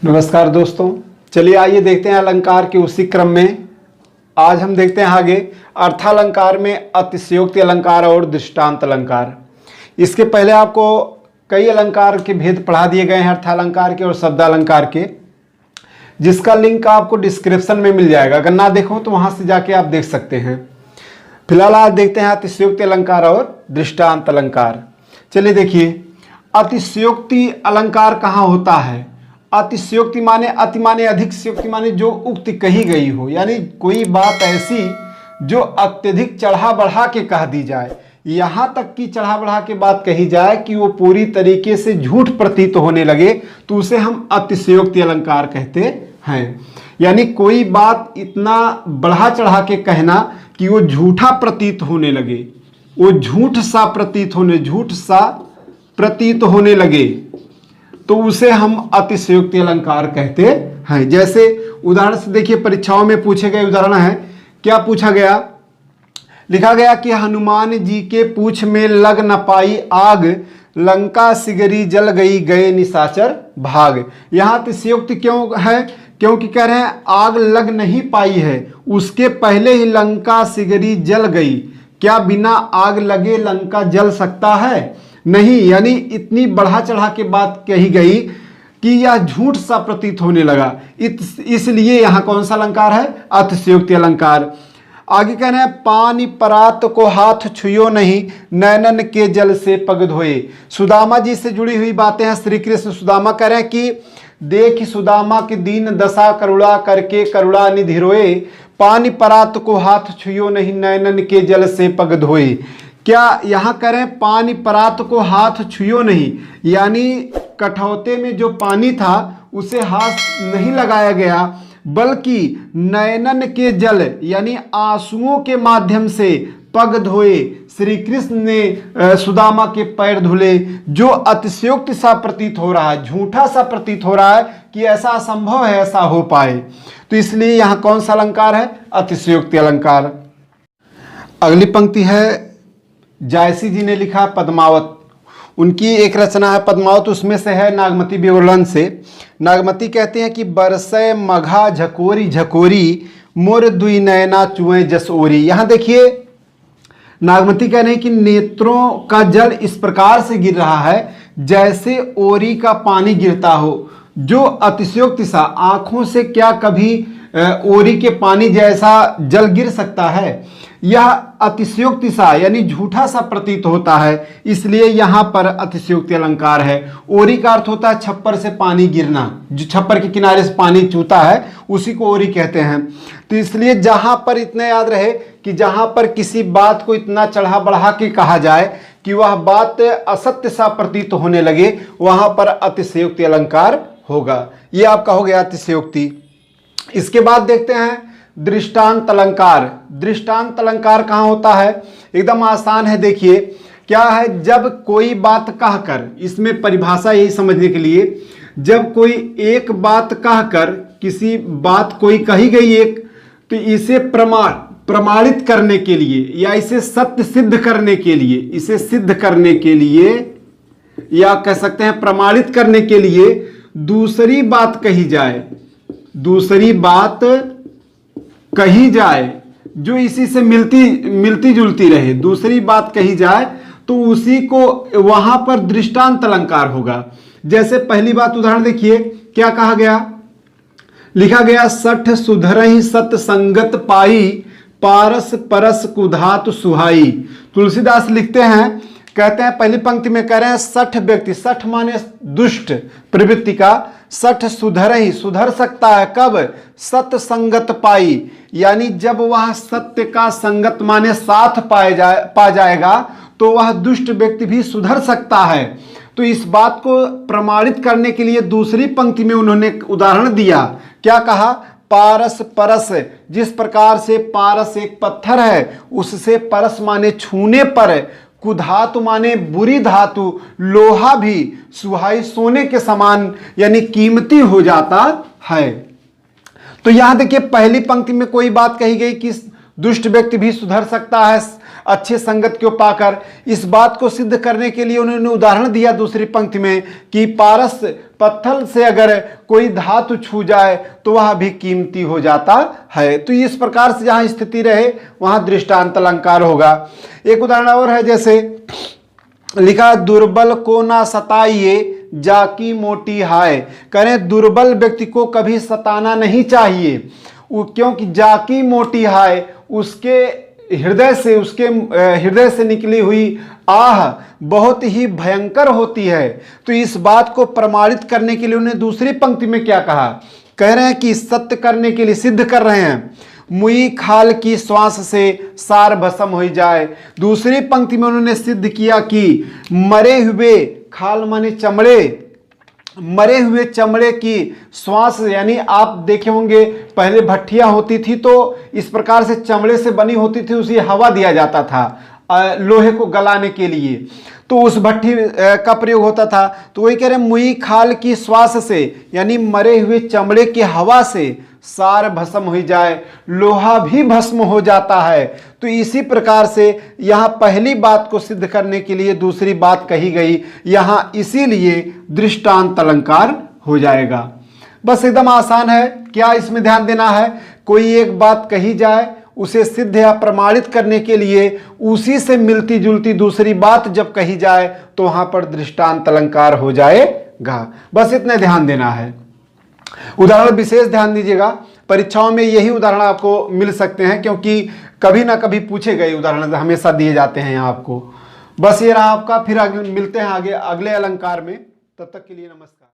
नमस्कार दोस्तों, चलिए आइए देखते हैं अलंकार के उसी क्रम में। आज हम देखते हैं आगे अर्थालंकार में अतिशयोक्ति अलंकार और दृष्टांत अलंकार। इसके पहले आपको कई अलंकार के भेद पढ़ा दिए गए हैं, अर्थालंकार के और शब्दालंकार के, जिसका लिंक आपको डिस्क्रिप्शन में मिल जाएगा। अगर ना देखो तो वहां से जाके आप देख सकते हैं। फिलहाल आज देखते हैं अतिशयोक्ति अलंकार और दृष्टांत अलंकार। चलिए देखिए, अतिशयोक्ति अलंकार कहाँ होता है। अतिशयोक्ति माने अति माने अधिक, शयोक्ति माने जो उक्ति कही गई हो, यानी कोई बात ऐसी जो अत्यधिक चढ़ा बढ़ा के कह दी जाए, यहां तक कि चढ़ा बढ़ा के बात कही जाए कि वो पूरी तरीके से झूठ प्रतीत होने लगे, तो उसे हम अतिशयोक्ति अलंकार कहते हैं। यानी कोई बात इतना बढ़ा चढ़ा के कहना कि वो झूठा प्रतीत होने लगे, वो झूठ सा प्रतीत होने लगे, तो उसे हम अतिशयोक्ति अलंकार कहते हैं। जैसे उदाहरण से देखिए, परीक्षाओं में पूछे गए उदाहरण है। क्या पूछा गया? लिखा गया कि हनुमान जी के पूछ में लग न पाई आग, लंका सिगरी जल गई गए निशाचर भाग। यहां अतिशयोक्ति क्यों है? क्योंकि कह रहे हैं आग लग नहीं पाई है, उसके पहले ही लंका सिगरी जल गई। क्या बिना आग लगे लंका जल सकता है? नहीं। यानी इतनी बढ़ा चढ़ा के बात कही गई कि यह झूठ सा प्रतीत होने लगा, इसलिए यहां कौन सा अलंकार है? अतिशयोक्ति अलंकार। आगे कह रहे हैं पानी परात को हाथ छुयो नहीं, नैनन के जल से पग धोए। सुदामा जी से जुड़ी हुई बातें हैं। श्री कृष्ण सुदामा कह रहे हैं कि देख सुदामा की दीन दशा, करुणा करके करुणा निधि रोए, पानी परात को हाथ छुयो नहीं, नैनन के जल से पग धोए। क्या यहां करें पानी परात को हाथ छुयो नहीं, यानी कठौते में जो पानी था उसे हाथ नहीं लगाया गया, बल्कि नयनन के जल यानी आंसुओं के माध्यम से पग धोए। श्री कृष्ण ने सुदामा के पैर धुले। जो अतिशयोक्ति सा प्रतीत हो रहा है, झूठा सा प्रतीत हो रहा है कि ऐसा असंभव है ऐसा हो पाए, तो इसलिए यहां कौन सा अलंकार है? अतिशयोक्ति अलंकार। अगली पंक्ति है, जायसी जी ने लिखा पद्मावत। उनकी एक रचना है पद्मावत, उसमें से है नागमती विवरण से। नागमती कहते हैं कि बरसय मघा झकोरी झकोरी, मोर दुई नयना चुए जसोरी। यहाँ देखिए, नागमती कह रहे हैं कि नेत्रों का जल इस प्रकार से गिर रहा है जैसे ओरी का पानी गिरता हो। जो अतिशयोक्ति सा, आंखों से क्या कभी ओरी के पानी जैसा जल गिर सकता है? यह अतिशयोक्ति सा यानी झूठा सा प्रतीत होता है, इसलिए यहां पर अतिशयोक्ति अलंकार है। ओरी का अर्थ होता है छप्पर से पानी गिरना, जो छप्पर के किनारे से पानी चूता है उसी को ओरी कहते हैं। तो इसलिए जहां पर इतना याद रहे कि जहां पर किसी बात को इतना चढ़ा बढ़ा के कहा जाए कि वह बात असत्य सा प्रतीत होने लगे, वहां पर अतिशयोक्ति अलंकार होगा। ये आपका हो गया अतिशयोक्ति। इसके बाद देखते हैं दृष्टांत अलंकार। दृष्टांत अलंकार कहाँ होता है? एकदम आसान है। देखिए क्या है, जब कोई बात कहकर, इसमें परिभाषा यही समझने के लिए, जब कोई एक बात कहकर, किसी बात कोई कही गई एक, तो इसे प्रमाणित करने के लिए या इसे सत्य सिद्ध करने के लिए, इसे सिद्ध करने के लिए या कह सकते हैं प्रमाणित करने के लिए दूसरी बात कही जाए, दूसरी बात कही जाए जो इसी से मिलती जुलती रहे, दूसरी बात कही जाए, तो उसी को वहां पर दृष्टांत अलंकार होगा। जैसे पहली बात उदाहरण देखिए, क्या कहा गया? लिखा गया सठ सुधरहि सत संगत पाई, पारस परस कुधातु सुहाई। तुलसीदास लिखते हैं, कहते हैं पहली पंक्ति में कह रहे हैं सठ व्यक्ति, सठ माने दुष्ट प्रवृत्ति का, सठ सुधरहि सुधर सकता है कब? सत संगत पाई, यानी जब वह सत्य का संगत माने साथ पा जाएगा तो वह दुष्ट व्यक्ति भी सुधर सकता है। तो इस बात को प्रमाणित करने के लिए दूसरी पंक्ति में उन्होंने उदाहरण दिया। क्या कहा? पारस परस, जिस प्रकार से पारस एक पत्थर है, उससे परस माने छूने पर, कुधातु माने बुरी धातु, लोहा भी सुहाई सोने के समान यानी कीमती हो जाता है। तो यहां देखिए पहली पंक्ति में कोई बात कही गई कि दुष्ट व्यक्ति भी सुधर सकता है, अच्छे संगत को पाकर। इस बात को सिद्ध करने के लिए उन्होंने उदाहरण दिया दूसरी पंक्ति में कि पारस पत्थर से अगर कोई धातु छू जाए तो वह भी कीमती हो जाता है। तो इस प्रकार से जहां स्थिति रहे वहां दृष्टांत अलंकार होगा। एक उदाहरण और है, जैसे लिखा दुर्बल को ना सताइए जाकी मोटी हाय। करें दुर्बल व्यक्ति को कभी सताना नहीं चाहिए, क्योंकि जाकी मोटी हाय उसके हृदय से निकली हुई आह बहुत ही भयंकर होती है। तो इस बात को प्रमाणित करने के लिए उन्हें दूसरी पंक्ति में क्या कहा, कह रहे हैं कि सत्य करने के लिए सिद्ध कर रहे हैं, मुई खाल की श्वास से सार भस्म हो जाए। दूसरी पंक्ति में उन्होंने सिद्ध किया कि मरे हुए खाल माने चमड़े, मरे हुए चमड़े की श्वास, यानी आप देखे होंगे पहले भट्टियां होती थी तो इस प्रकार से चमड़े से बनी होती थी, उसी हवा दिया जाता था लोहे को गलाने के लिए, तो उस भट्टी का प्रयोग होता था। तो वही कह रहे मुई खाल की श्वास से, यानी मरे हुए चमड़े की हवा से सार भस्म हो जाए, लोहा भी भस्म हो जाता है। तो इसी प्रकार से यहाँ पहली बात को सिद्ध करने के लिए दूसरी बात कही गई, यहाँ इसीलिए दृष्टांत अलंकार हो जाएगा। बस एकदम आसान है। क्या इसमें ध्यान देना है, कोई एक बात कही जाए उसे सिद्ध या प्रमाणित करने के लिए उसी से मिलती जुलती दूसरी बात जब कही जाए तो वहां पर दृष्टांत अलंकार हो जाएगा। बस इतने ध्यान देना है। उदाहरण विशेष ध्यान दीजिएगा, परीक्षाओं में यही उदाहरण आपको मिल सकते हैं, क्योंकि कभी ना कभी पूछे गए उदाहरण हमेशा दिए जाते हैं यहाँ आपको। बस ये रहा आपका, फिर मिलते हैं आगे अगले अलंकार में। तब तक के लिए नमस्ते।